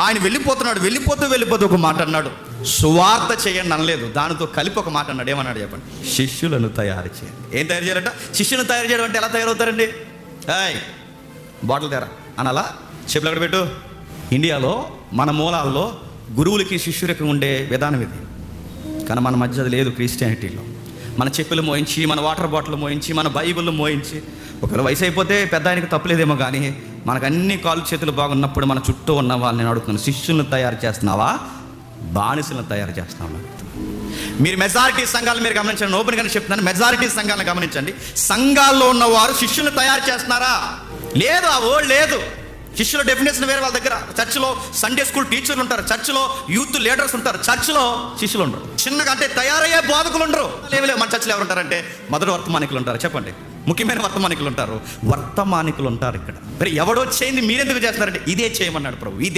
ఆయన వెళ్ళిపోతూ ఒక మాట అన్నాడు, సువార్త చేయండి అనలేదు, దానితో కలిపి ఒక మాట అన్నాడు. ఏమన్నాడు చెప్పండి? శిష్యులను తయారు చేయండి. ఏం తయారు చేయాలంట? శిష్యులను తయారు చేయడం అంటే ఎలా తయారవుతారండి? బాటిల్ తయారా అనాలా? చెప్పులు ఎక్కడ పెట్టు. ఇండియాలో మన మూలాల్లో గురువులకి శిష్యులకి ఉండే విధానం ఇది, కానీ మన మధ్య అది లేదు. క్రిస్టియానిటీలో మన చెప్పులు మోయించి, మన వాటర్ బాటిల్ మోయించి, మన బైబిల్ మోయించి, ఒకవేళ వయసు అయిపోతే పెద్ద ఆయనకి తప్పలేదేమో, కానీ మనకు అన్ని కాళ్ళు చేతులు బాగున్నప్పుడు మన చుట్టూ ఉన్న వాళ్ళని నేను అడుగుతున్నాను, శిష్యులను తయారు చేస్తున్నావా, బానిసలను తయారు చేస్తున్నావా? మీరు మెజారిటీ సంఘాలు మీరు గమనించండి, ఓపెన్ గానే చెప్తున్నాను, మెజారిటీ సంఘాలను గమనించండి. సంఘాల్లో ఉన్నవారు శిష్యులను తయారు చేస్తున్నారా? లేదు, ఆ వర్డ్ లేదు. శిష్యుల డెఫినేషన్ వేరే వాళ్ళ దగ్గర. చర్చిలో సండే స్కూల్ టీచర్లు ఉంటారు, చర్చిలో యూత్ లీడర్స్ ఉంటారు, చర్చిలో శిష్యులు ఉండరు. చిన్నగా అంటే తయారయ్యే బోధకులు ఉండరు. లేవులే, మన చర్చిలో ఎవరు ఉంటారంటే మొదటి వర్తమానికులు ఉంటారు. చెప్పండి, ముఖ్యమైన వర్తమానికులు ఉంటారు, వర్తమానికులు ఉంటారు. ఇక్కడ మరి ఎవడో చేయండి మీరెందుకు చేస్తున్నారంటే ఇదే చేయమన్నాడు ప్రభు.